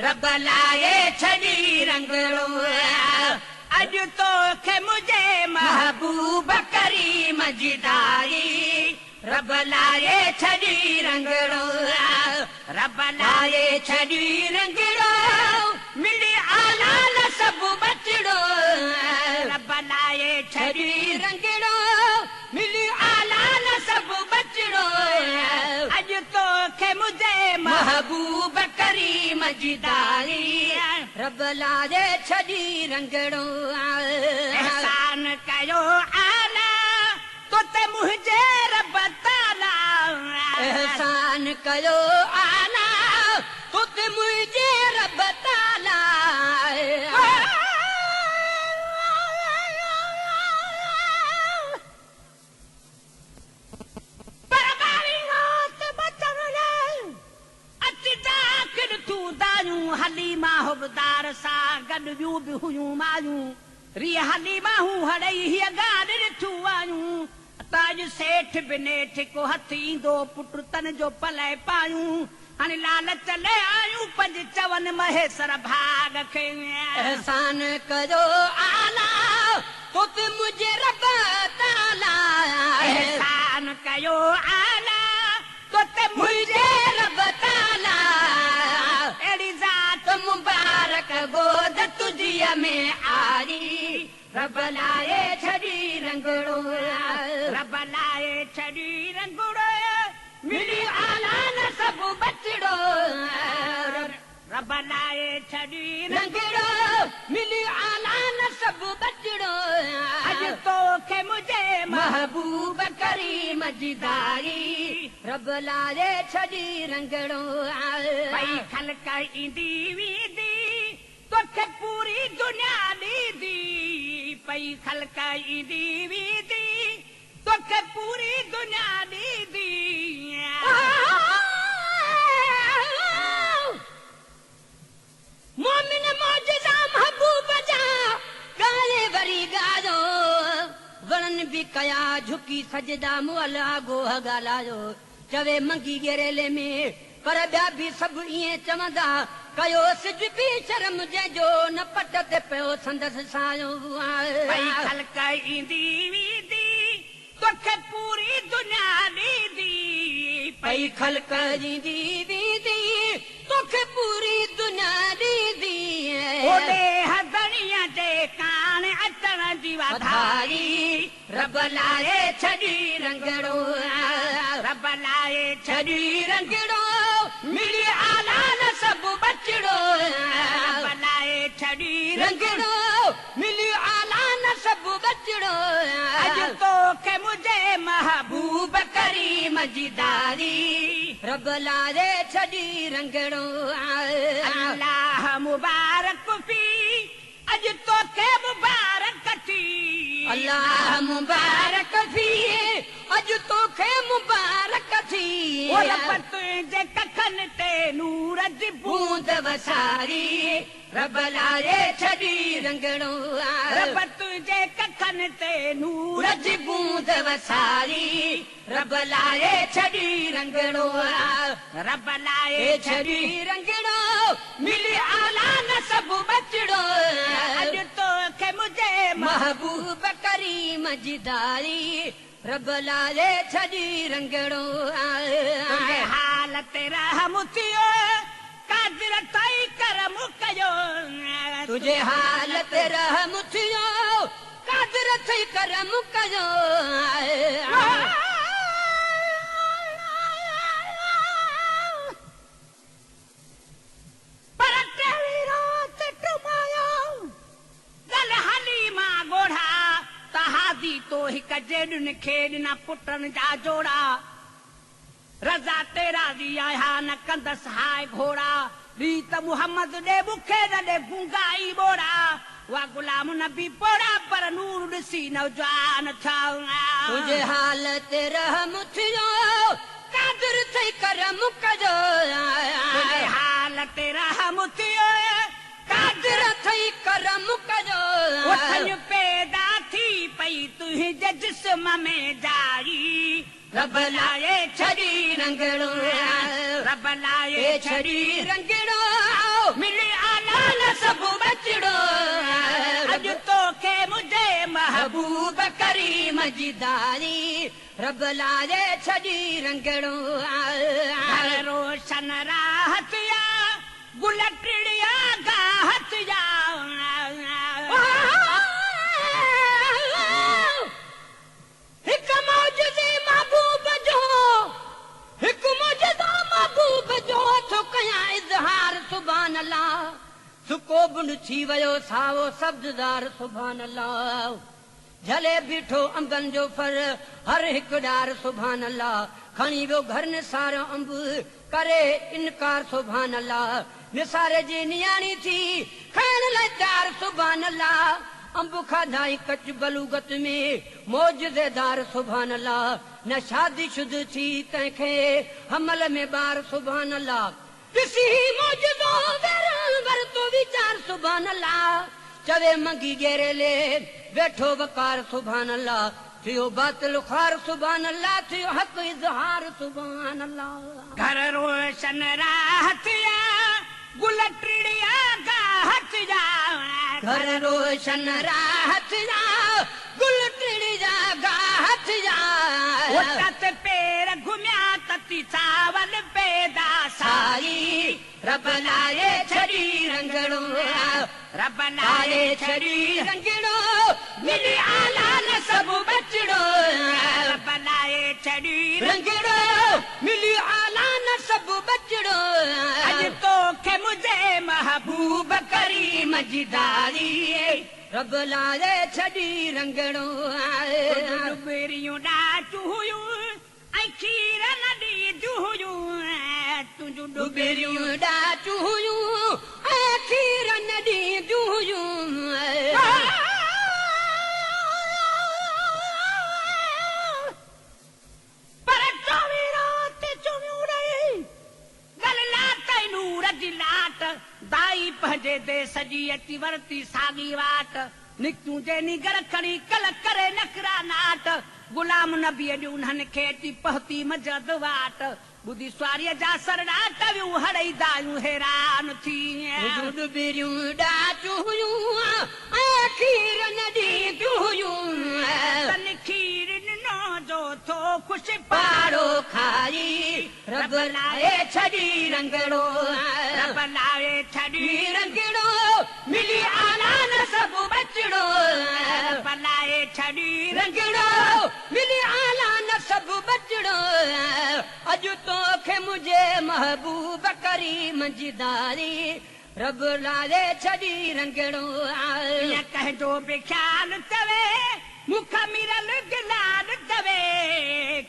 रब लाए छड़ी रंगड़ो अज तो खे मुझे महबूब करीम जिदाई रब लाए छड़ी रंगड़ो रब लाए छड़ी रंगड़ो मिली आला न सब बचड़ो रब लाए छड़ी रंगड़ो मिली आला न सब बचड़ो अज तो खे मुझे महबूब करीम जिदाई रब लाए छड़ी रंगड़ो एहसान कयो आला तो ते मुझे रब ताला एहसान कयो आला तो ते मुझे रब ताला हलीमा हुबदार सा गड ॿियूं बि हुयूं मायूं री हलीमा हूं हड़ई हीअ ॻाल्हि ॾिठूं आयूं ताज सेठ बिनेठ को हथ ईंदो पुट तन जो पलाए पायूं हाणे लालच ले आयूं पंज चवन महेसर भाग खे एहसान कयो आला तो ते मुझे रब ताला एहसान कयो आला तो ते मुझे रब ताला मुबारक गोद तुझिया में आई रब लाए छड़ी रंगड़ो रब लाए छड़ी रंगड़ो मिली आला न सब बचड़ो रब लाए छड़ी रंगड़ो मिली आला न सब बचड़ो अज तो खे मुझे महबूब करीम जिदाई रब लाए छड़ी रंगड़ो भई खलक ईंदी वीदी तोखे पूरी दुनिया ॾींदी पई खलक ईंदी वीदी तोखे पूरी दुनिया ॾींदी मोमिन मौजज़ा महबूब जा ॻाल्हि वरी ॻाल्हो वणन बि कया झुकी सजदा मुअल आगो ॻाल्हायो चवे मंगी गेरेले में पर ॿिया बि सभु ईअं चवंदा कयो सिज बि शर्म जंहिंजो न पट ते पियो संदसि सायो भई खलक ईंदी वीदी तोखे पूरी दुनिया ॾींदी पई खलक ईंदी वीदी तोखे पूरी दुनिया ॾींदी ओॾे हदणीअ जे कान अचण जी वाधाई रब लाए छड़ी रंगड़ो रब लाए छड़ी रंगड़ो मिली आला न सब बचड़ो रब लाए छड़ी रंगड़ो मिली आला न सब बचड़ो अज तो के मुझे महबूब करीम जिदारी रब लाए छड़ी रंगड़ो अल्लाह मुबारक फी अज तो के मुबारक थी अल्लाह मुबारक थी अज तो के मुबारक थी रब तुंहिंजे कखन ते नूर जी बूंद वसारी रब लाए छड़ी रंगड़ो रब तुंहिंजे कखन ते नूर जी बूंद वसारी रब लाए छड़ी रंगड़ो रब लाए छड़ी रंगड़ो मिली आला न सब बचड़ो अज तो के मुझे महबूब करीम जिदारी रब लाए छड़ी रंगड़ो हालत रहम थियो कादिर तई करम कयो तुझे हालत रहम थियो कादिर तई करम कयो पर तेरी रात टुमायो गल हलीमा गोढ़ा तहादी तो हिक जेडन खेडना पुटन जा जोड़ा रजा तेरा दिया न कंदस हाय घोड़ा रीत मुहम्मद दे बुखे दे गुंगाई बोड़ा वा गुलाम नबी पोड़ा पर नूर ॾिसी नौजवान था तुझे हालत रहम थियो कादिर थई करम कजो तुझे हालत रहम थियो कादिर थई करम कजो उथन पैदा थी पई तुंहिंजे जिस्म में जाई रब लाए छड़ी रंगड़ो रब लाए छड़ी रंगड़ो मिली आला न सब बचड़ो अज तो के मुझे महबूब करीम जी दारी रब लाए छड़ी रंगड़ो रोशन राहत या गुलटिड़िया गाहत या हिक मौजूदे महबूब जो हिक मौजूदा महबूब जो थो कया इज़हार सुभान अल्लाह सुको बुंड थी वयो सावो सब्ज़दार सुभान अल्लाह झले बीठो अंबन जो फर हर हिक डार सुभान अल्लाह खणी वियो घर निसारो अंब करे इनकार सुभान अल्लाह निसारे जी नियाणी थी खाइण लाइ तयार सुभान अल्लाह अंब खाधाई कच बलूगत में मौजज़ेदार सुभान अल्लाह न शादी शुद थी तंहिंखे हमल में ॿार सुभान अल्लाह ॾिसी मौजज़ो वरतो वीचार सुभान अल्लाह चवे मंगी गेरेले वेठो वकार सुभान अल्लाह थियो बातिल खार सुभान अल्लाह थियो हक इज़हार सुभान अल्लाह घर रोशन राहत या गुल टिड़िया गाहत जा घर रोशन राहत जा गुल टिड़िया गाहत जा उतत पेर घुमिया तती चावल पैदा सारी रब लाए छड़ी रंगड़ो रब लाए छड़ी रंगड़ो मिली आला न सब बचड़ो रब लाए छड़ी रंगड़ो मिली आला न सब बचड़ो अज तो के मुझे महबूब करीम जी दारी रब लाए छड़ी रंगड़ो बेरियूं डाचू हुयूं ऐं खीर नदी जुहुयूं तुंहिंजूं डुबेरियूं डाचू हुयूं ऐं खीर नदी जुहुयूं पर चोवीह रात चुमियूं रही गल लात नूर जी लाट दाई पंहिंजे देस जी अची वरती साॻी वाट निकतूं जे निगर खणी कल करे नकरा नाट गुलाम नबी अॼु उन्हनि खे अची पहुती मजद वाट ॿुधी स्वारीअ जा सरड़ा टवियूं हड़ई दायूं हैरान थी डुबेरियूं डाचू हुयूं ऐं खीर नदी हुयूं तन खीर ॾिनो जो थो ख़ुशि पाड़ो खाई रब लाए छड़ी रंगड़ो रब लाए छड़ी रंगड़ो मिली आला न सब बचड़ो रब लाए छड़ी रंगड़ो मिली आला न सब बचड़ो अॼु तोखे मुझे महबूब करीम जी दारी रब लाए छड़ी रंगड़ो कंहिंजो बि ख्याल तवे मुख मिरल गिलाल तवे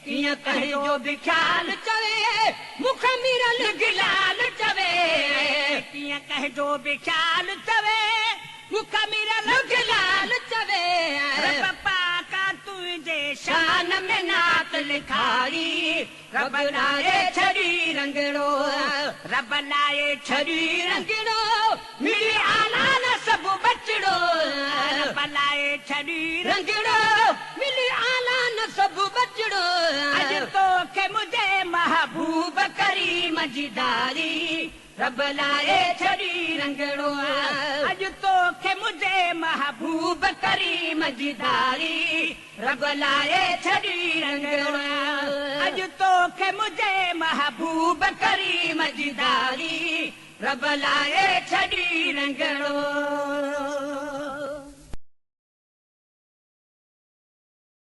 कीअं कंहिंजो बि ख्याल चवे मुख मिरल गिलाल चवे कीअं कंहिंजो बि ख्याल चवे मुख मिरल गिलाल चवे रब पाका तुंहिंजे शान में नात लिखारी रब लाए छड़ी रंगड़ो रब लाए छड़ी रंगड़ो मिली आला न सब बचड़ो रब लाए छड़ी रंगड़ो मिली आला न सब बचड़ो अज तो के मुझे महबूब करीम जी दारी रब लाए छड़ी रंगड़ो अज तो के मुझे महबूब करीम जी दारी रब लाए छड़ी रंगड़ो अज तो के मुझे महबूब करीम जी दारी रब लाए छड़ी रंगड़ो